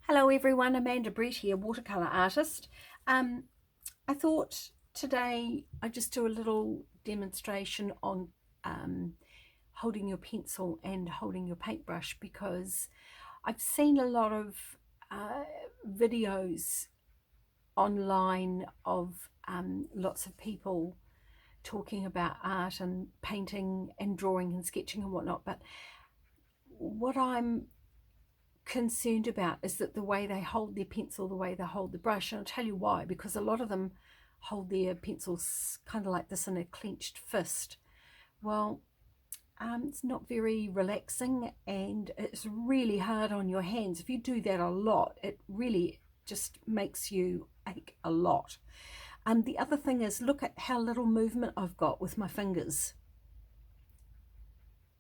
Hello everyone, Amanda Brett here, watercolour artist. I thought today I'd just do a little demonstration on holding your pencil and holding your paintbrush, because I've seen a lot of videos online of lots of people talking about art and painting and drawing and sketching and whatnot, but what I'm concerned about is that the way they hold their pencil, the way they hold the brush, and I'll tell you why. Because a lot of them hold their pencils kind of like this in a clenched fist. Well, it's not very relaxing, and it's really hard on your hands. If you do that a lot, it really just makes you ache a lot. The other thing is, look at how little movement I've got with my fingers.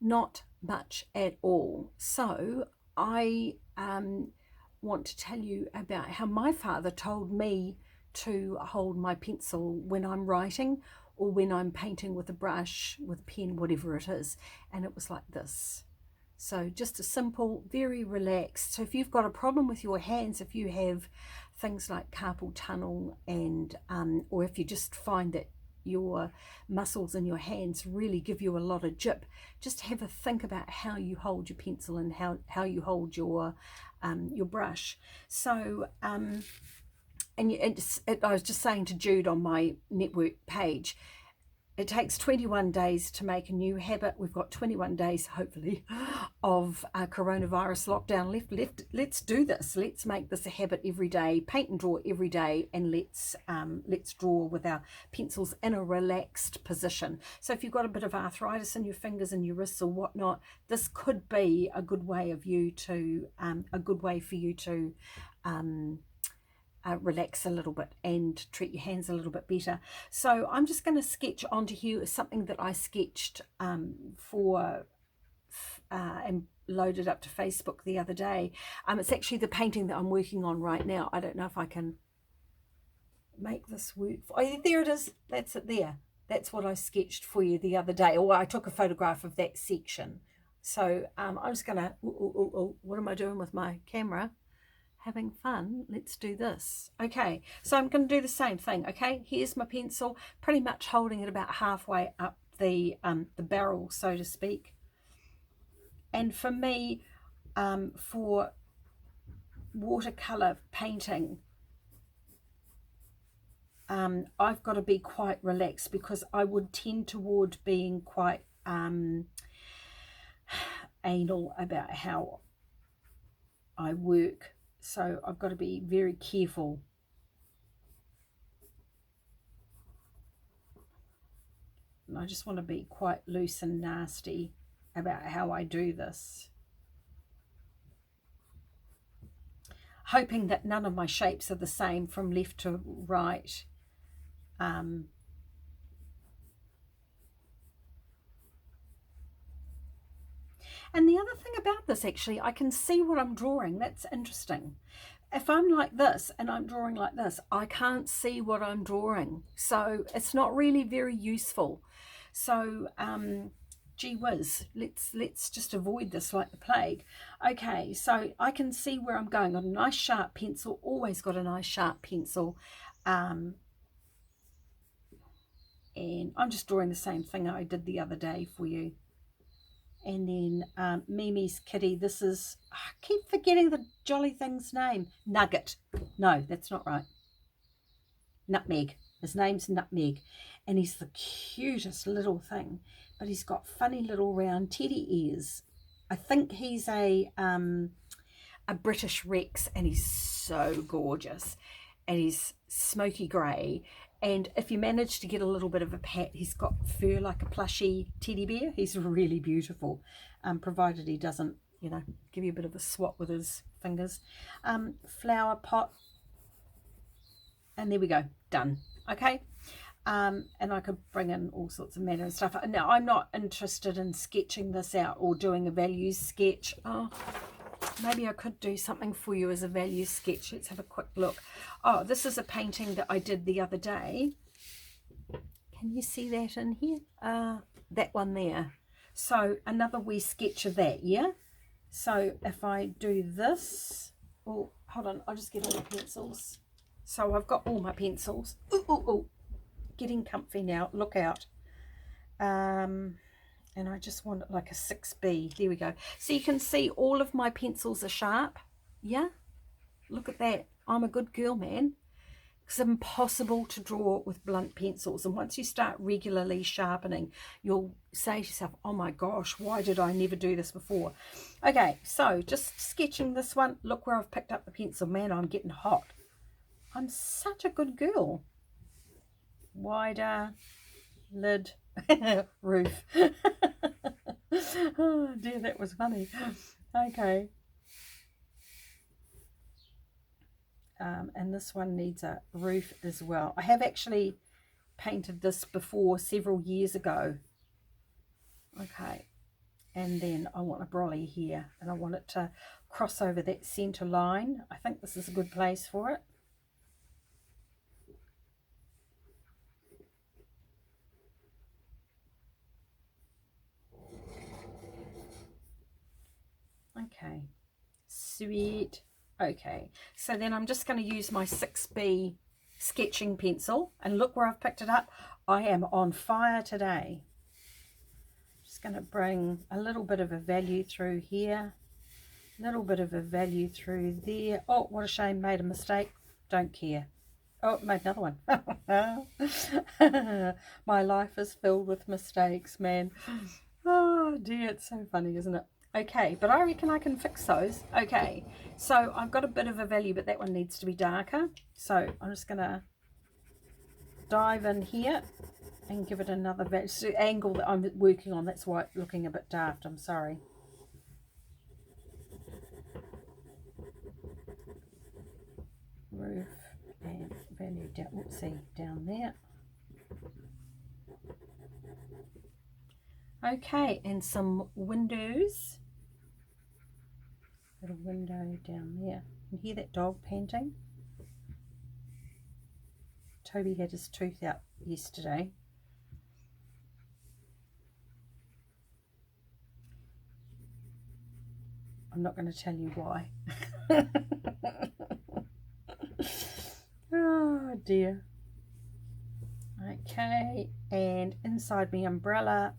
Not much at all. So I want to tell you about how my father told me to hold my pencil when I'm writing or when I'm painting with a brush, with a pen, whatever it is. And it was like this. So just a simple, very relaxed. So if you've got a problem with your hands, if you have things like carpal tunnel, and or if you just find that your muscles in your hands really give you a lot of jip, just have a think about how you hold your pencil and how you hold your brush. So I was just saying to Jude on my network page, it takes 21 days to make a new habit. We've got 21 days, hopefully, of coronavirus lockdown left. Let's do this. Let's make this a habit every day. Paint and draw every day, and let's draw with our pencils in a relaxed position. So if you've got a bit of arthritis in your fingers and your wrists or whatnot, this could be a good way for you to relax a little bit and treat your hands a little bit better. So I'm just going to sketch onto here something that I sketched and loaded up to Facebook the other day. It's actually the painting that I'm working on right now. I don't know if I can make this work. Oh, there it is. That's it there. That's what I sketched for you the other day. Or I took a photograph of that section. So I'm just going to, what am I doing with my camera? Having fun. Let's do this. Okay, so I'm going to do the same thing. Okay, here's my pencil, pretty much holding it about halfway up the barrel, so to speak. And for me, for watercolor painting, I've got to be quite relaxed, because I would tend toward being quite anal about how I work. So I've got to be very careful. And I just want to be quite loose and nasty about how I do this. Hoping that none of my shapes are the same from left to right. And the other thing about this, actually, I can see what I'm drawing. That's interesting. If I'm like this and I'm drawing like this, I can't see what I'm drawing. So it's not really very useful. So gee whiz, let's just avoid this like the plague. Okay, so I can see where I'm going. Got a nice sharp pencil, always got a nice sharp pencil. And I'm just drawing the same thing I did the other day for you. And then Mimi's kitty, this is, I keep forgetting the jolly thing's name. Nugget. No, that's not right. Nutmeg. His name's Nutmeg. And he's the cutest little thing. But he's got funny little round teddy ears. I think he's a British Rex, and he's so gorgeous. And he's smoky grey. And if you manage to get a little bit of a pat, he's got fur like a plushy teddy bear. He's really beautiful, provided he doesn't, give you a bit of a swat with his fingers. Flower pot. And there we go, done. Okay. And I could bring in all sorts of matter and stuff. Now, I'm not interested in sketching this out or doing a values sketch. Oh, maybe I could do something for you as a value sketch. Let's have a quick look. Oh, this is a painting that I did the other day. Can you see that in here? That one there. So another wee sketch of that, yeah? So if I do this, Oh, hold on, I'll just get all the pencils. So I've got all my pencils. Ooh, ooh, ooh. Getting comfy now, look out. And I just want it like a 6B. There we go. So you can see all of my pencils are sharp. Yeah, look at that. I'm a good girl, man. It's impossible to draw with blunt pencils, and once you start regularly sharpening, you'll say to yourself, oh my gosh, why did I never do this before? Okay, so just sketching this one. Look where I've picked up the pencil. Man, I'm getting hot. I'm such a good girl. Wider lid roof. Oh dear, that was funny. Okay. And this one needs a roof as well. I have actually painted this before several years ago. Okay, and then I want a brolly here, and I want it to cross over that center line. I think this is a good place for it. Okay, sweet. Okay, so then I'm just going to use my 6B sketching pencil, and look where I've picked it up. I am on fire today. Just going to bring a little bit of a value through here, a little bit of a value through there. Oh, what a shame, made a mistake. Don't care. Oh, made another one. My life is filled with mistakes, man. Oh dear, it's so funny, isn't it? Okay, but I reckon I can fix those. Okay, so I've got a bit of a value, but that one needs to be darker. So I'm just going to dive in here and give it another value. It's the angle that I'm working on, that's why it's looking a bit daft. I'm sorry. Roof and value down, whoopsie, down there. Okay, and some windows. Little window down there. You hear that dog panting? Toby had his tooth out yesterday. I'm not going to tell you why. Oh dear. Okay, and inside my umbrella.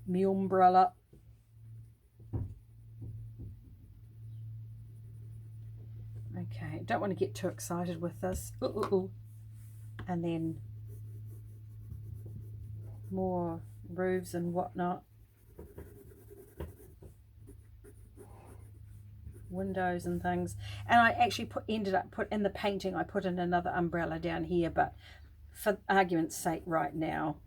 Okay, don't want to get too excited with this. Ooh, ooh, ooh. And then more roofs and whatnot. Windows and things. And I actually ended up put in the painting, I put in another umbrella down here, but for argument's sake right now,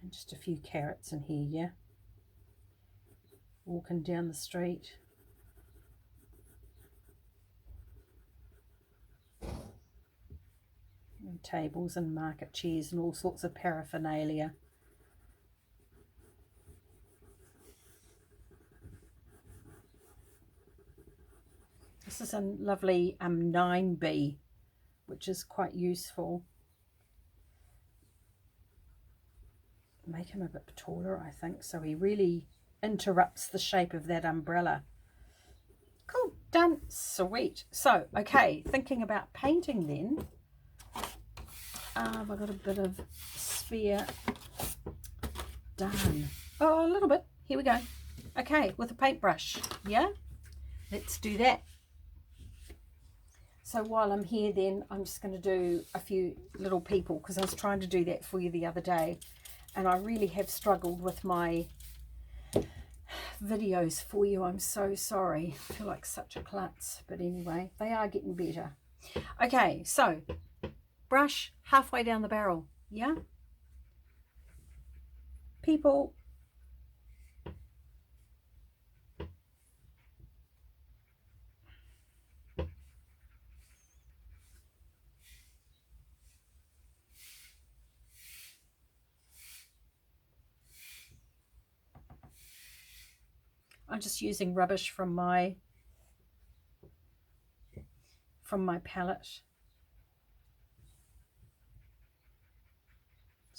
and just a few carrots in here, yeah. Walking down the street. And tables and market chairs and all sorts of paraphernalia. This is a lovely 9B, which is quite useful. Make him a bit taller, I think, so he really interrupts the shape of that umbrella. Cool, done, sweet. So, okay, thinking about painting then. I've got a bit of sphere done. Oh, a little bit. Here we go. Okay, with a paintbrush. Yeah, let's do that. So while I'm here then, I'm just going to do a few little people, because I was trying to do that for you the other day, and I really have struggled with my videos for you. I'm so sorry. I feel like such a klutz, but anyway, they are getting better. Okay, so brush halfway down the barrel. Yeah, people. I'm just using rubbish from my palette.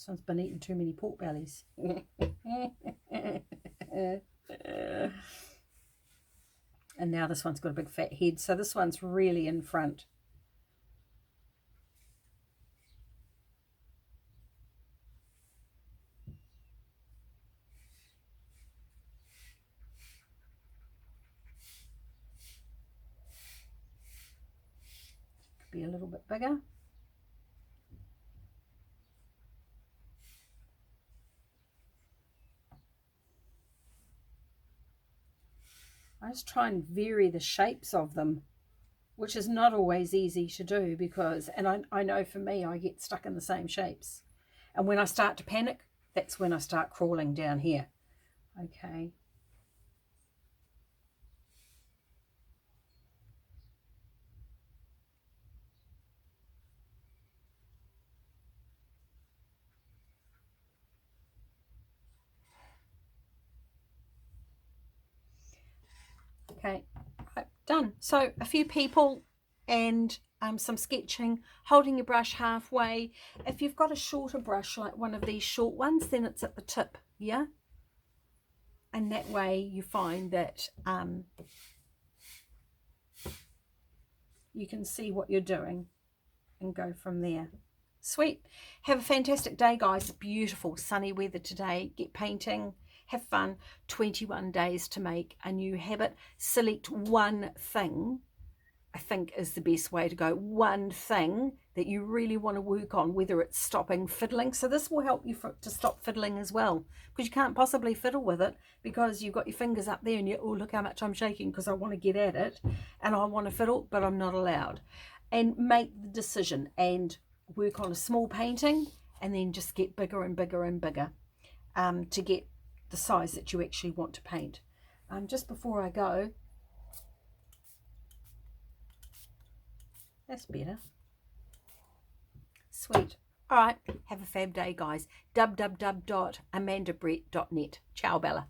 This one's been eating too many pork bellies. And now this one's got a big fat head, so this one's really in front. Could be a little bit bigger. I just try and vary the shapes of them, which is not always easy to do because, and I know for me, I get stuck in the same shapes. And when I start to panic, that's when I start crawling down here. Okay. Okay, right, done. So a few people and some sketching, holding your brush halfway. If you've got a shorter brush, like one of these short ones, then it's at the tip, yeah? And that way you find that you can see what you're doing and go from there. Sweet. Have a fantastic day, guys. Beautiful sunny weather today. Get painting. Have fun. 21 days to make a new habit. Select one thing, I think, is the best way to go. One thing that you really want to work on, whether it's stopping fiddling. So this will help you to stop fiddling as well, because you can't possibly fiddle with it because you've got your fingers up there and you, oh, look how much I'm shaking because I want to get at it and I want to fiddle, but I'm not allowed. And make the decision and work on a small painting and then just get bigger and bigger and bigger to get the size that you actually want to paint. Just before I go, that's better. Sweet. All right, have a fab day, guys. www.amandabrett.net. Ciao, Bella.